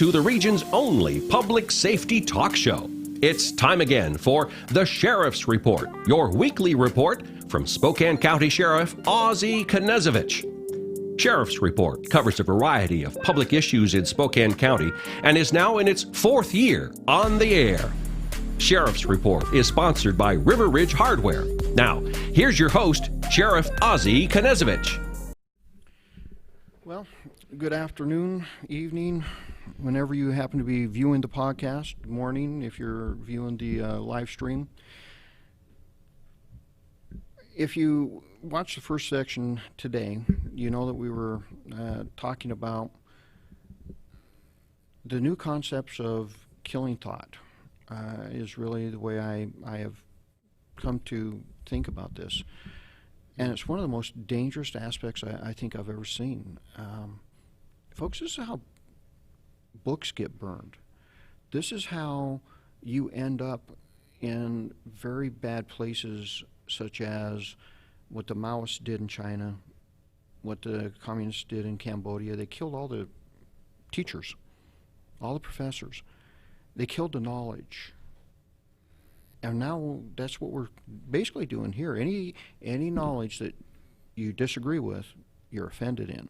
to the region's only public safety talk show. It's time again for the Sheriff's Report, your weekly report from Spokane County Sheriff Ozzie Knezovich. Sheriff's Report covers a variety of public issues in Spokane County and is now in its fourth year on the air. Sheriff's Report is sponsored by River Ridge Hardware. Now, here's your host, Sheriff Ozzie Knezovich. Well, good afternoon, evening, whenever you happen to be viewing the podcast. Good morning if you're viewing the live stream. If you watch the first section today, you know that we were talking about the new concepts of killing thought is really the way I have come to think about this. And it's one of the most dangerous aspects I think I've ever seen. Folks, this is how books get burned. This is how you end up in very bad places, such as what the Maoists did in China, what the communists did in Cambodia. They killed all the teachers, all the professors. They killed the knowledge. And now that's what we're basically doing here. Any knowledge that you disagree with, you're offended in.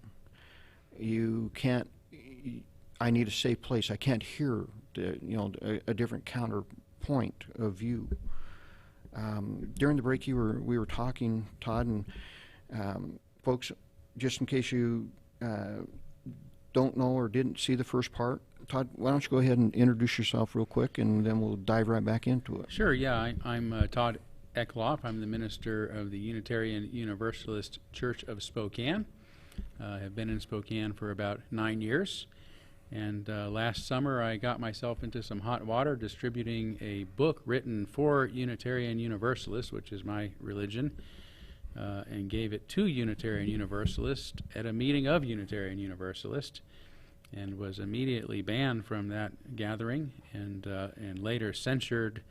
You can't. I need a safe place. I can't hear a different counterpoint of view. During the break, we were talking, Todd, and folks, just in case you don't know or didn't see the first part, Todd, why don't you go ahead and introduce yourself real quick, and then we'll dive right back into it. Sure, yeah. I'm Todd Eklof. I'm the minister of the Unitarian Universalist Church of Spokane. Have been in Spokane for about 9 years. And last summer I got myself into some hot water distributing a book written for Unitarian Universalist, which is my religion, and gave it to Unitarian Universalist at a meeting of Unitarian Universalist, and was immediately banned from that gathering and later censured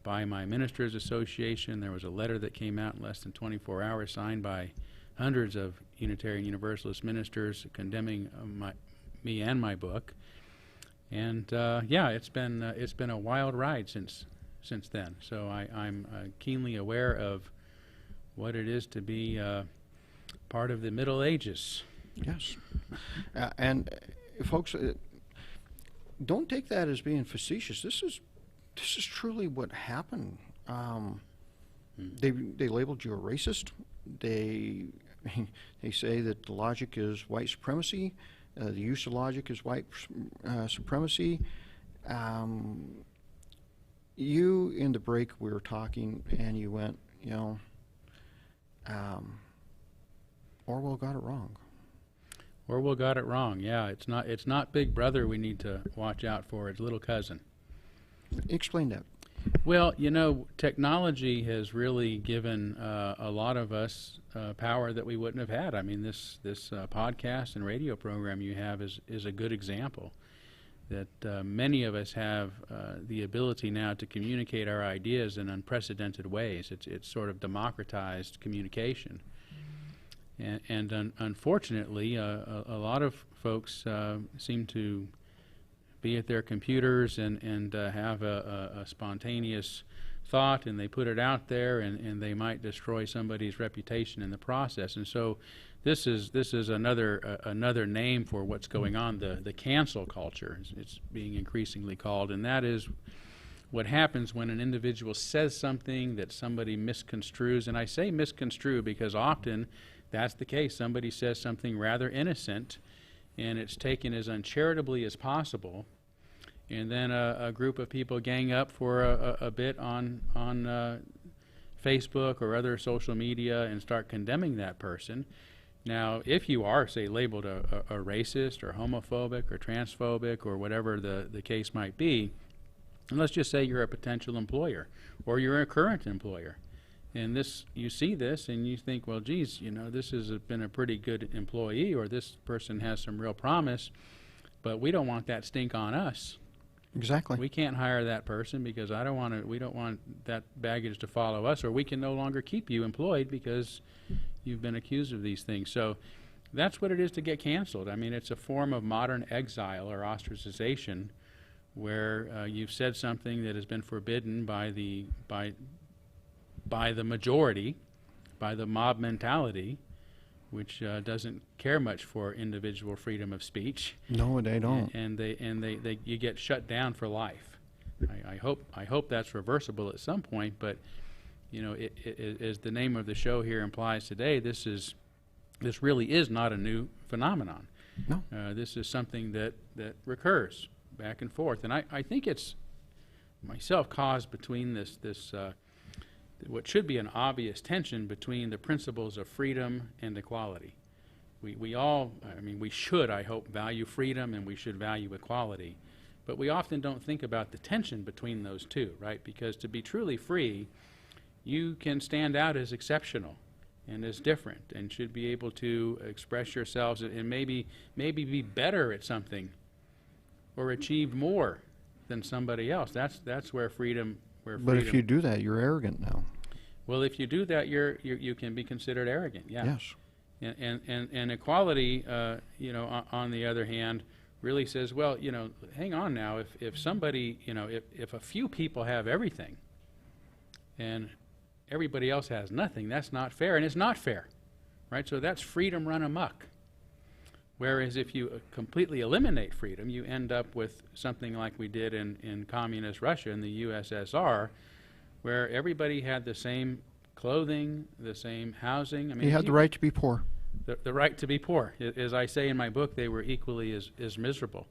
by my Ministers Association. There was a letter that came out in less than 24 hours signed by hundreds of Unitarian Universalist ministers condemning me and my book. And yeah, it's been a wild ride since then. So I'm keenly aware of what it is to be part of the Middle Ages. Yes. And folks, don't take that as being facetious. This is truly what happened. They labeled you a racist. They say that the logic is white supremacy. The use of logic is white supremacy. You, in the break, we were talking, and you went, Orwell got it wrong. Orwell got it wrong. Yeah, it's not Big Brother we need to watch out for. It's little cousin. Explain that. Well, technology has really given a lot of us power that we wouldn't have had. I mean, this podcast and radio program you have is a good example that many of us have the ability now to communicate our ideas in unprecedented ways. It's sort of democratized communication. And unfortunately, a lot of folks seem to be at their computers and have a spontaneous thought, and they put it out there, and they might destroy somebody's reputation in the process. And so this is another name for what's going on, the cancel culture. It's being increasingly called, and that is what happens when an individual says something that somebody misconstrues. And I say misconstrue because often that's the case. Somebody says something rather innocent, and it's taken as uncharitably as possible, and then a group of people gang up for a bit on Facebook or other social media and start condemning that person. Now, if you are, say, labeled a racist or homophobic or transphobic or whatever the case might be, and let's just say you're a potential employer or you're a current employer, and you see this and you think, well, geez, this has been a pretty good employee, or this person has some real promise, but we don't want that stink on us. Exactly. We can't hire that person because we don't want that baggage to follow us, or we can no longer keep you employed because you've been accused of these things. So That's what it is to get canceled. I mean, it's a form of modern exile or ostracization, where you've said something that has been forbidden by the majority, by the mob mentality, which doesn't care much for individual freedom of speech. No, they don't. And you get shut down for life. I hope that's reversible at some point. But you know, as the name of the show here implies today, this really is not a new phenomenon. No. This is something that recurs back and forth, and I think it's myself caused between this what should be an obvious tension between the principles of freedom and equality. We all, I mean, we should, I hope, value freedom and we should value equality, but we often don't think about the tension between those two, right? Because to be truly free, you can stand out as exceptional and as different, and should be able to express yourselves and maybe be better at something or achieve more than somebody else. That's where freedom. But if you do that, you're arrogant now. Well, if you do that, you can be considered arrogant. Yeah. Yes. And equality, you know, on the other hand, really says, well, you know, hang on now. If somebody, you know, if a few people have everything, and everybody else has nothing, that's not fair, and it's not fair, right? So that's freedom run amok. Whereas if you completely eliminate freedom, you end up with something like we did in communist Russia, in the USSR, where everybody had the same clothing, the same housing. I mean, you had the right to be poor. The right to be poor. As I say in my book, they were equally as miserable.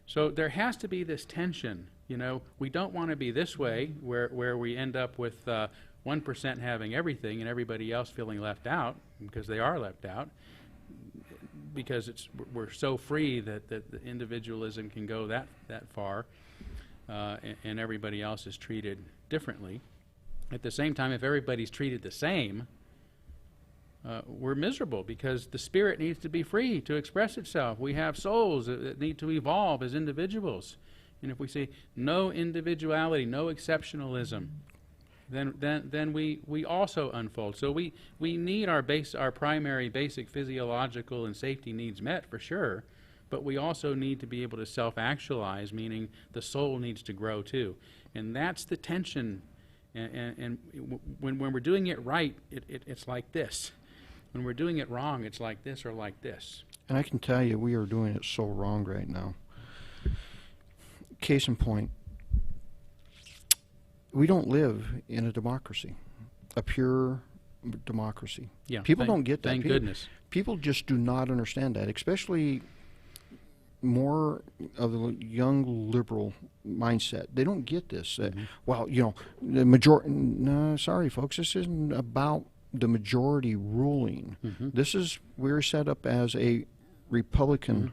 So there has to be this tension. You know, we don't want to be this way, where we end up with 1% having everything and everybody else feeling left out, because they are left out, because we're so free that the individualism can go that far, and everybody else is treated differently. At the same time, if everybody's treated the same, we're miserable, because the spirit needs to be free to express itself. We have souls that need to evolve as individuals. And if we say no individuality, no exceptionalism, then we also unfold. So we need our primary basic physiological and safety needs met, for sure, but we also need to be able to self-actualize, meaning the soul needs to grow too. And that's the tension. And when we're doing it right, it's like this. When we're doing it wrong, it's like this or like this. And I can tell you, we are doing it so wrong right now. Case in point, we don't live in a democracy, a pure democracy. Yeah, people don't get that. Thank goodness. People just do not understand that, especially more of the young liberal mindset. They don't get this. Well, you know, the majority. No, sorry, folks. This isn't about the majority ruling. We're set up as a Republican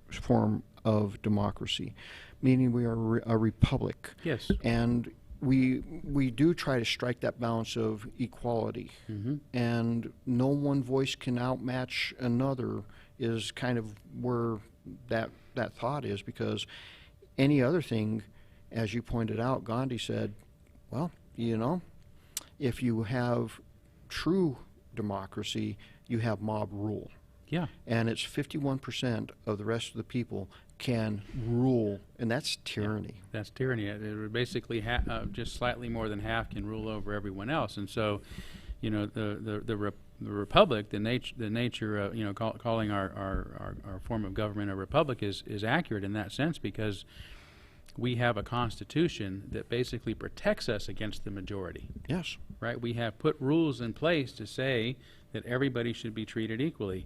form of democracy, meaning we are a republic. Yes. And we do try to strike that balance of equality, and no one voice can outmatch another is kind of where that thought is, because any other thing, as you pointed out, Gandhi said, well, you know, if you have true democracy, you have mob rule. Yeah. And it's 51% of the rest of the people can rule, and that's tyranny. Yeah, that's tyranny. Basically, just slightly more than half can rule over everyone else. And so, you know, the republic, the nature of, you know, calling our form of government a republic is accurate in that sense, because we have a constitution that basically protects us against the majority. Yes. Right? We have put rules in place to say that everybody should be treated equally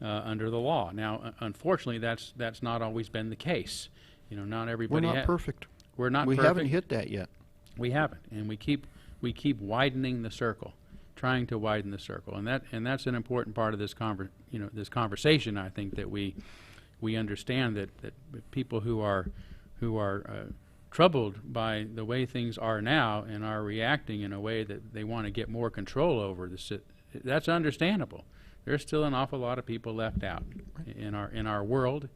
under the law. Now, unfortunately, that's not always been the case. You know, not everybody. We're not perfect. We're not. We perfect. haven't hit that yet. We haven't, and we keep widening the circle, trying to widen the circle, and that's an important part of this this conversation. I think that we understand that people who are troubled by the way things are now and are reacting in a way that they want to get more control over this. That's understandable. There's still an awful lot of people left out in our world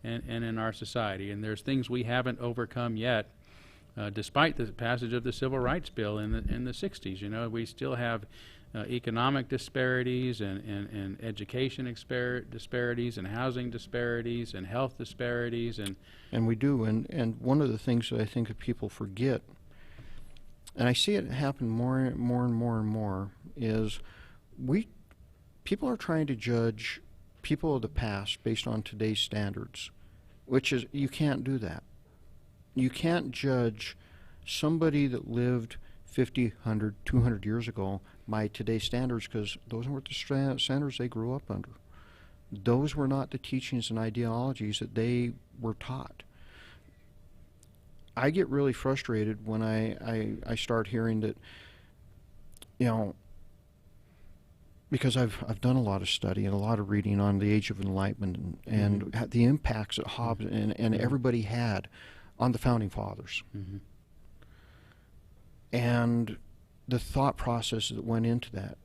and in our society, and there's things we haven't overcome yet, despite the passage of the Civil Rights Bill in the 60s. You know, we still have economic disparities and education disparities and housing disparities and health disparities. And we do. And one of the things that I think that people forget, and I see it happen more and more, is people are trying to judge people of the past based on today's standards, which is, you can't do that. You can't judge somebody that lived 50, 100, 200 years ago by today's standards, because those weren't the standards they grew up under. Those were not the teachings and ideologies that they were taught. I get really frustrated when I start hearing that, because I've done a lot of study and a lot of reading on the Age of Enlightenment and the impacts that Hobbes and everybody had on the Founding Fathers. And the thought processes that went into that.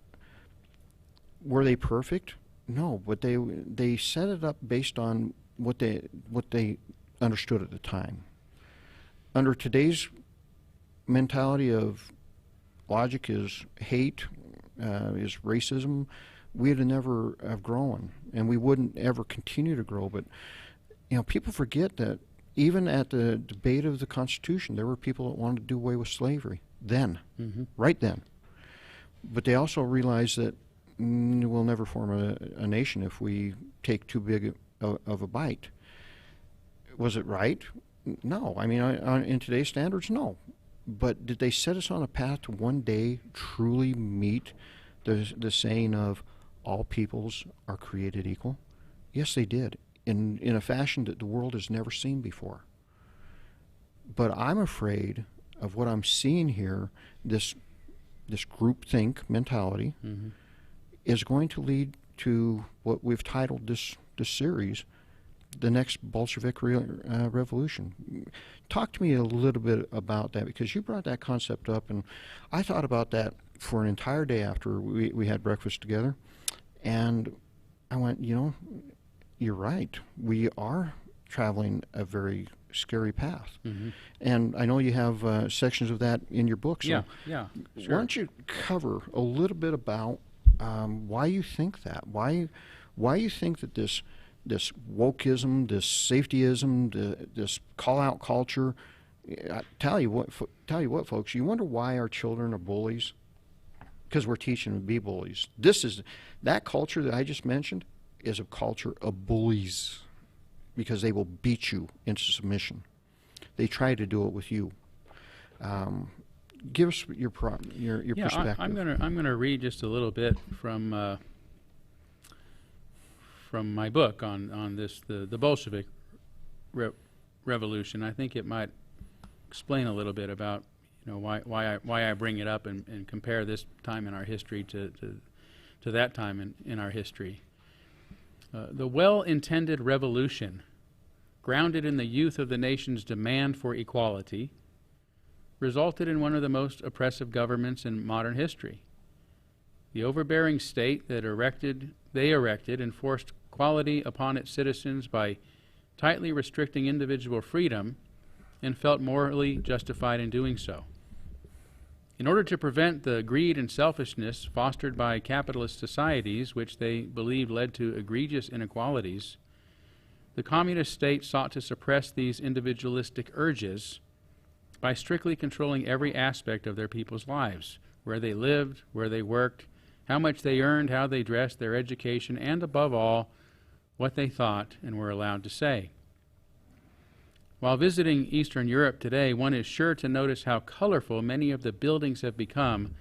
Were they perfect? No, but they set it up based on what they understood at the time. Under today's mentality of logic is hate, is racism, we'd never have grown, and we wouldn't ever continue to grow. But people forget that even at the debate of the Constitution, there were people that wanted to do away with slavery then, right then. But they also realized that we'll never form a nation if we take too big of a bite. Was it right? No. I mean, in today's standards, no. But did they set us on a path to one day truly meet the saying of all peoples are created equal? Yes, they did, in a fashion that the world has never seen before. But I'm afraid of what I'm seeing here, this groupthink mentality, is going to lead to what we've titled this series, the next Bolshevik Revolution. Talk to me a little bit about that, because you brought that concept up, and I thought about that for an entire day after we had breakfast together, and I went, you're right. We are traveling a very scary path. And I know you have sections of that in your book. So yeah, sure. Why don't you cover a little bit about why you think that? Why you think that this wokeism, this safetyism, this call-out culture? Tell you what, folks. You wonder why our children are bullies? Because we're teaching them to be bullies. That culture that I just mentioned is a culture of bullies, because they will beat you into submission. They try to do it with you. Give us your perspective. I'm gonna read just a little bit from my book on this, the Bolshevik Revolution. I think it might explain a little bit about why I bring it up and compare this time in our history to that time in our history. The well-intended revolution, grounded in the youth of the nation's demand for equality, resulted in one of the most oppressive governments in modern history. The overbearing state that they erected enforced equality upon its citizens by tightly restricting individual freedom, and felt morally justified in doing so. In order to prevent the greed and selfishness fostered by capitalist societies, which they believed led to egregious inequalities, the communist state sought to suppress these individualistic urges by strictly controlling every aspect of their people's lives: where they lived, where they worked, how much they earned, how they dressed, their education, and above all, what they thought and were allowed to say. While visiting Eastern Europe today, one is sure to notice how colorful many of the buildings have become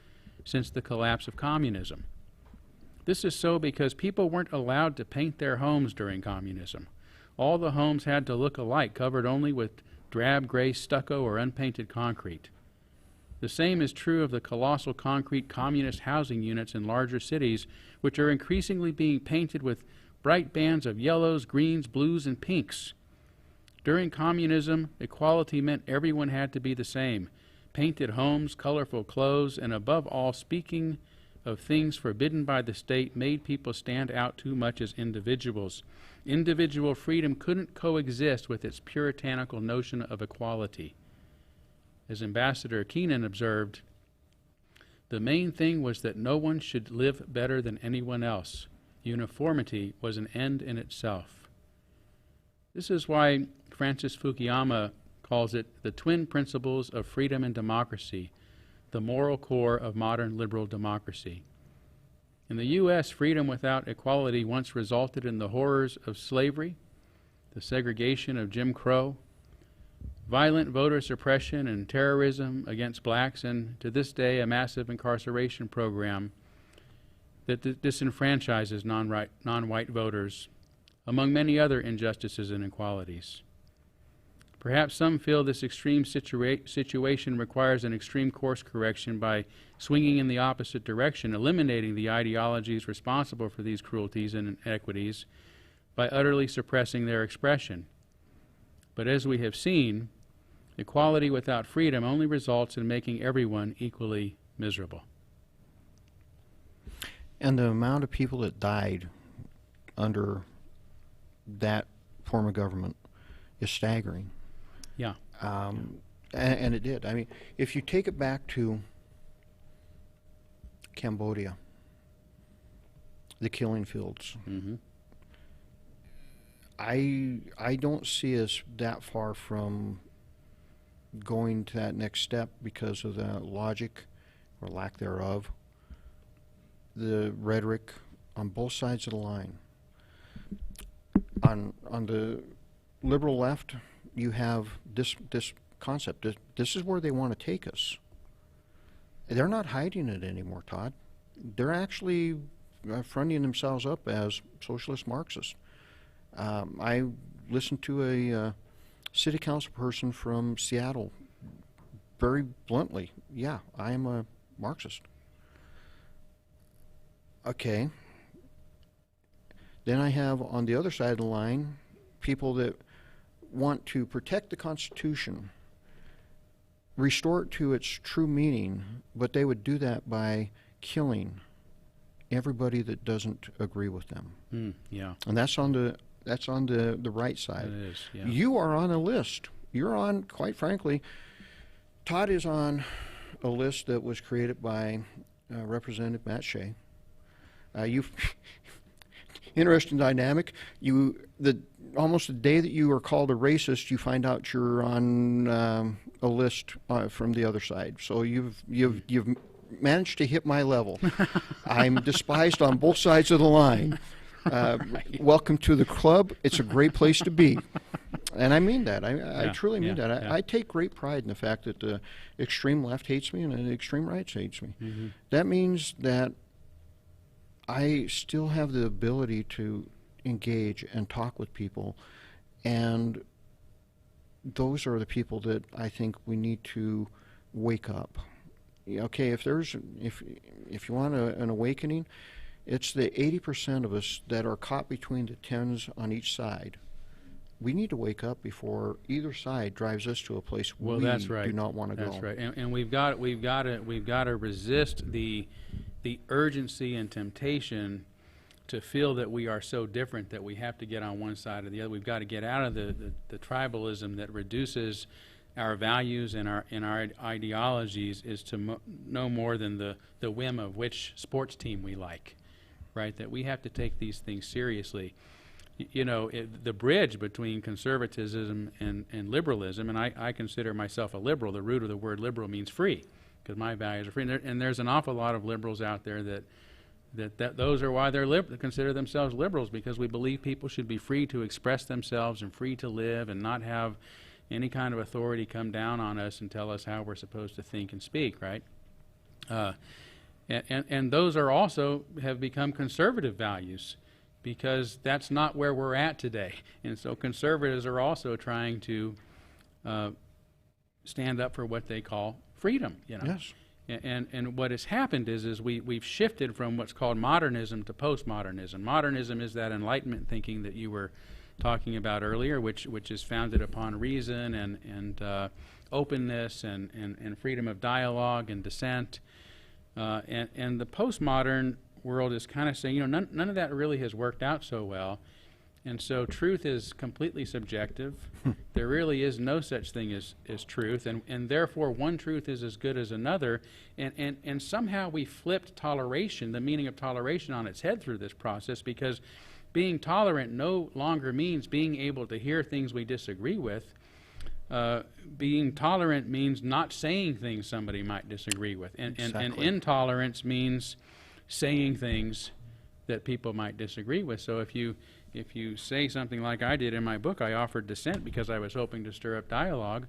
since the collapse of communism. This is so because people weren't allowed to paint their homes during communism. All the homes had to look alike, covered only with drab gray stucco or unpainted concrete. The same is true of the colossal concrete communist housing units in larger cities, which are increasingly being painted with bright bands of yellows, greens, blues, and pinks. During communism, equality meant everyone had to be the same. Painted homes, colorful clothes, and above all, speaking of things forbidden by the state made people stand out too much as individuals. Individual freedom couldn't coexist with its puritanical notion of equality. As Ambassador Keenan observed, The main thing was that no one should live better than anyone else. Uniformity was an end in itself. This is why Francis Fukuyama calls it the twin principles of freedom and democracy, the moral core of modern liberal democracy. In the U.S., freedom without equality once resulted in the horrors of slavery, the segregation of Jim Crow, violent voter suppression and terrorism against blacks, and to this day a massive incarceration program that disenfranchises non-white voters, among many other injustices and inequalities. Perhaps some feel this extreme situation requires an extreme course correction by swinging in the opposite direction, eliminating the ideologies responsible for these cruelties and inequities by utterly suppressing their expression. But as we have seen, equality without freedom only results in making everyone equally miserable. And the amount of people that died under that form of government is staggering. Yeah. And it did. I mean, if you take it back to Cambodia, the killing fields, Mm-hmm. I don't see us that far from going to that next step because of the logic or lack thereof, the rhetoric on both sides of the line. On the liberal left, you have this concept. This is where they want to take us. They're not hiding it anymore, Todd. They're actually fronting themselves up as socialist Marxists. I listened to a city council person from Seattle very bluntly. Yeah, I am a Marxist. Okay. Then I have on the other side of the line people that want to protect the Constitution, restore it to its true meaning, but they would do that by killing everybody that doesn't agree with them. Yeah. And that's on the right side. It is, yeah. You are on a list. You're on, quite frankly, Todd is on a list that was created by Representative Matt Shea. You've interesting dynamic. Almost the day that you are called a racist, you find out you're on a list from the other side. So you've managed to hit my level. I'm despised on both sides of the line. Right. Welcome to the club. It's a great place to be. And I mean that. I truly mean that. I take great pride in the fact that the extreme left hates me and the extreme right hates me. Mm-hmm. That means that I still have the ability to engage and talk with people, and those are the people that I think we need to wake up. Okay, if you want an awakening, it's the 80% of us that are caught between the 10s on each side. We need to wake up before either side drives us to a place that's right. do not want to go. That's right, and we've got to resist the urgency and temptation to feel that we are so different that we have to get on one side or the other. We've got to get out of the tribalism that reduces our values and our ideologies is to no more than the whim of which sports team we like, right? That we have to take these things seriously. You know, the bridge between conservatism and liberalism, and I consider myself a liberal. The root of the word liberal means free, because my values are free. And there's an awful lot of liberals out there that those are why they're consider themselves liberals, because we believe people should be free to express themselves and free to live and not have any kind of authority come down on us and tell us how we're supposed to think and speak, right? And those are also have become conservative values, because that's not where we're at today. And so conservatives are also trying to stand up for what they call freedom, you know. Yes. And what has happened is we've shifted from what's called modernism to postmodernism. Modernism is that Enlightenment thinking that you were talking about earlier, which is founded upon reason and openness and freedom of dialogue and dissent. And the postmodern world is kind of saying, you know, none of that really has worked out so well. And so truth is completely subjective. There really is no such thing as truth, and therefore one truth is as good as another. And somehow we flipped toleration, the meaning of toleration, on its head through this process, because being tolerant no longer means being able to hear things we disagree with. Being tolerant means not saying things somebody might disagree with. And intolerance means saying things that people might disagree with. So if you say something like I did in my book, I offered dissent because I was hoping to stir up dialogue,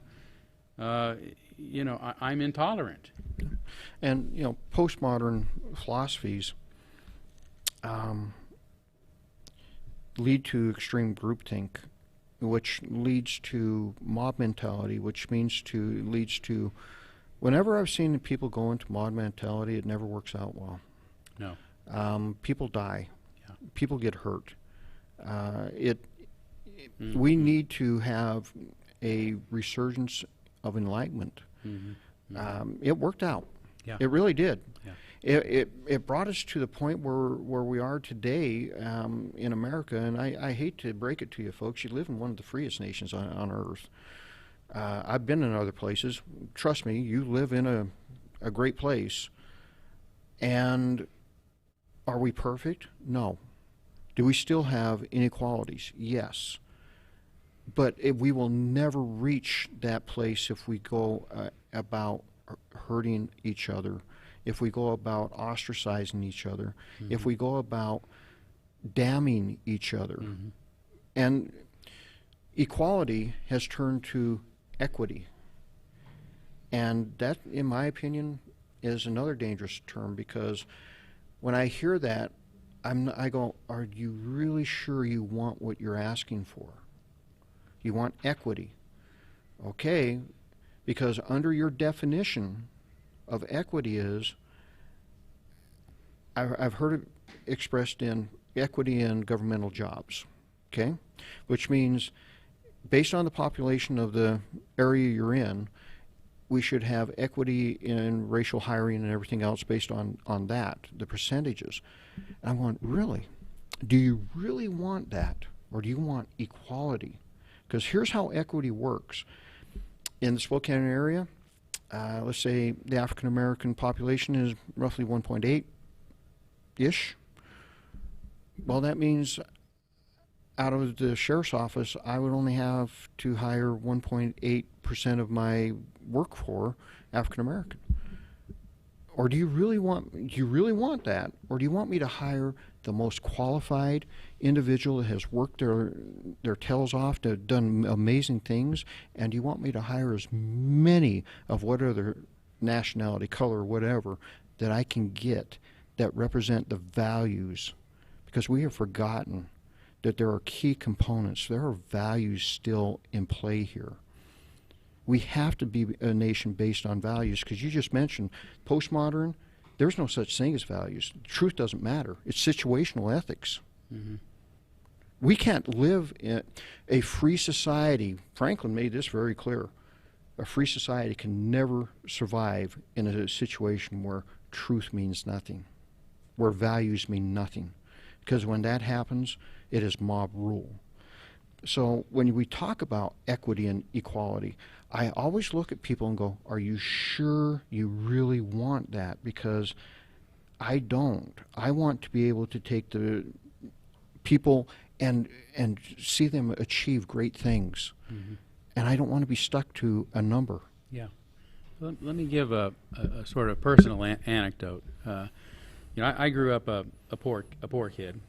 I'm intolerant. And, postmodern philosophies lead to extreme groupthink, which leads to mob mentality, which leads to, whenever I've seen people go into mob mentality, it never works out well. No. People die. Yeah. People get hurt. We need to have a resurgence of enlightenment. It worked out. Yeah. It really did. Yeah. It brought us to the point where we are today in America, and I hate to break it to you folks, you live in one of the freest nations on earth. I've been in other places. Trust me, you live in a great place. And are we perfect? No. Do we still have inequalities? Yes. But we will never reach that place if we go about hurting each other, if we go about ostracizing each other, if we go about damning each other. And equality has turned to equity. And that, in my opinion, is another dangerous term, because when I hear that, I go, are you really sure you want what you're asking for? You want equity. Okay, because under your definition of equity is, I've heard it expressed in equity in governmental jobs, okay? Which means, based on the population of the area you're in, we should have equity in racial hiring and everything else based on that, the percentages. And I'm going, really? Do you really want that? Or do you want equality? Because here's how equity works. In the Spokane area, let's say the African American population is roughly 1.8-ish. Well, that means out of the sheriff's office, I would only have to hire 1.8% of my workforce African American. Or do you really want that? Or do you want me to hire the most qualified individual that has worked their tails off, to have done amazing things, and do you want me to hire as many of whatever nationality, color, whatever, that I can get that represent the values? Because we have forgotten that there are key components. There are values still in play here. We have to be a nation based on values, because you just mentioned postmodern. There's no such thing as values. Truth doesn't matter. It's situational ethics. We can't live in a free society. Franklin made this very clear. A free society can never survive in a situation where truth means nothing, where values mean nothing. Because when that happens, it is mob rule. So when we talk about equity and equality, I always look at people and go, are you sure you really want that? Because I don't. I want to be able to take the people and see them achieve great things. And I don't want to be stuck to a number. Yeah. Let me give a sort of personal anecdote. I grew up a poor kid,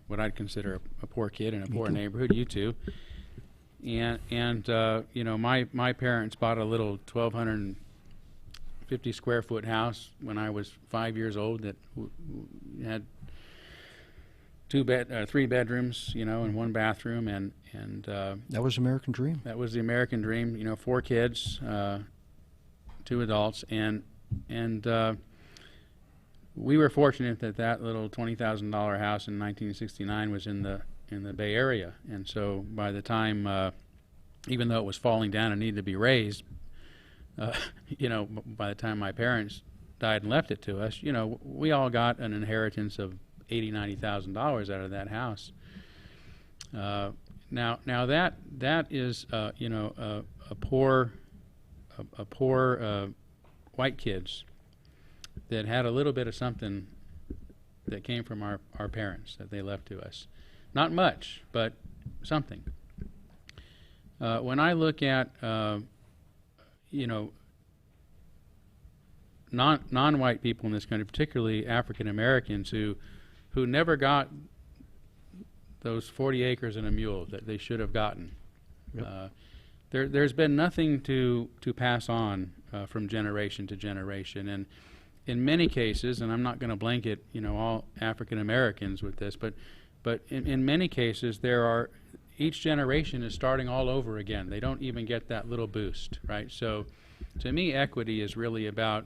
what I'd consider a poor kid in a poor neighborhood. You too. And my parents bought a little 1,250 square foot house when I was 5 years old that had 3 bedrooms, and 1 bathroom, and that was American dream. That was the American dream. 4 kids, 2 adults, and we were fortunate that little $20,000 house in 1969 was in the Bay Area, and so by the time, even though it was falling down and needed to be raised, by the time my parents died and left it to us, we all got an inheritance of $80,000, $90,000 out of that house. Now that is you know, a poor white kids that had a little bit of something that came from our parents that they left to us. Not much, but something. When I look at you know, non-white people in this country, particularly African Americans who never got those 40 acres and a mule that they should have gotten. Yep. There's been nothing to pass on from generation to generation, and in many cases, and I'm not going to blanket, you know, all African Americans with this, but in many cases each generation is starting all over again. They don't even get that little boost, right? So to me, equity is really about,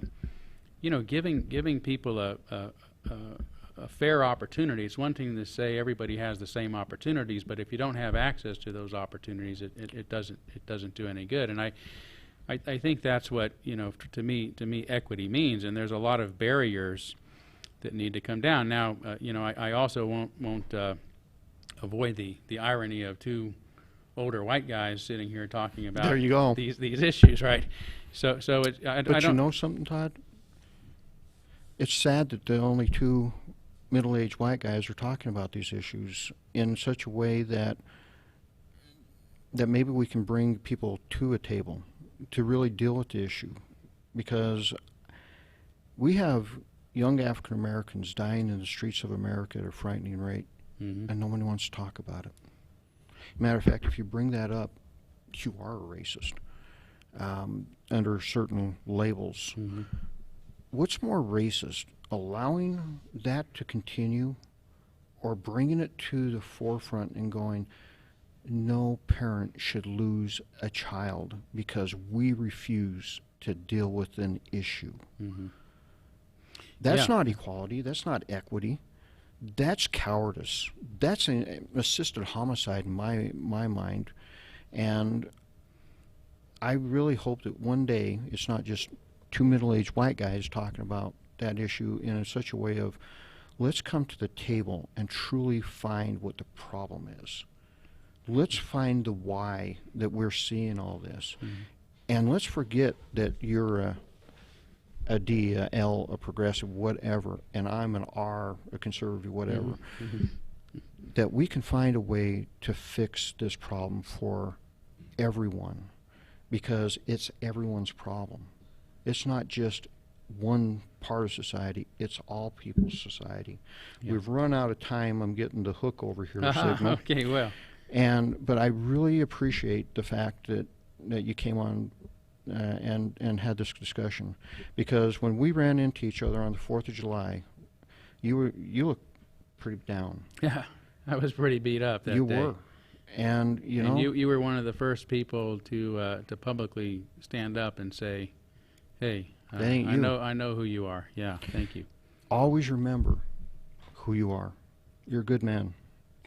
you know, giving people a fair opportunity. It's one thing to say everybody has the same opportunities, but if you don't have access to those opportunities, it doesn't do any good. And I think that's what, you know, to me equity means. And there's a lot of barriers that need to come down. Now, you know, I also won't avoid the irony of two older white guys sitting here talking about there you go. these issues, right? So it's, but you know something, Todd? It's sad that the only two middle-aged white guys are talking about these issues in such a way that maybe we can bring people to a table to really deal with the issue, because we have young African Americans dying in the streets of America at a frightening rate, and no one wants to talk about it. Matter of fact, if you bring that up, you are a racist under certain labels. What's more racist, allowing that to continue or bringing it to the forefront and going, no parent should lose a child because we refuse to deal with an issue? That's not equality. That's not equity. That's cowardice. That's an assisted homicide in my mind. And I really hope that one day it's not just two middle-aged white guys talking about that issue in such a way of, let's come to the table and truly find what the problem is. Let's find the why that we're seeing all this. And let's forget that you're a D, a L, a progressive, whatever, and I'm an R, a conservative, whatever. That we can find a way to fix this problem for everyone, because it's everyone's problem. It's not just one part of society, it's all people's society. We've run out of time. I'm getting the hook over here, Sigma. Okay, well. But I really appreciate the fact that you came on and had this discussion, because when we ran into each other on the 4th of July, you looked pretty down. Yeah, I was pretty beat up that day. You were. And you know, you were one of the first people to publicly stand up and say, "Hey, I know who you are." Yeah, thank you. Always remember who you are. You're a good man,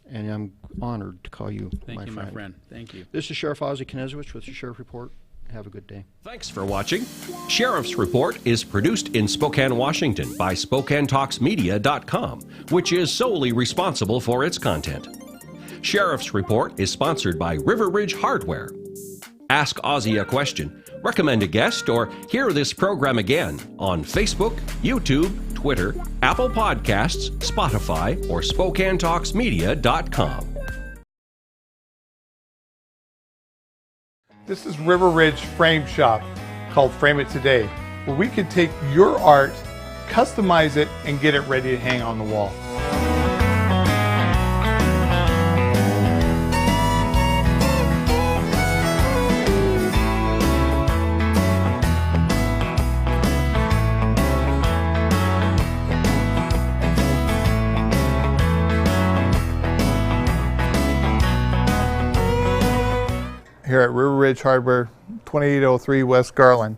and I'm honored to call you my friend. My friend. Thank you. This is Sheriff Ozzie Knezovich with the Sheriff Report. Have a good day. Thanks for watching. Sheriff's Report is produced in Spokane, Washington by SpokaneTalksMedia.com, which is solely responsible for its content. Sheriff's Report is sponsored by River Ridge Hardware. Ask Ozzie a question, recommend a guest, or hear this program again on Facebook, YouTube, Twitter, Apple Podcasts, Spotify, or SpokaneTalksMedia.com. This is River Ridge Frame Shop, called Frame It Today, where we can take your art, customize it, and get it ready to hang on the wall. Here at River Ridge Hardware, 2803 West Garland.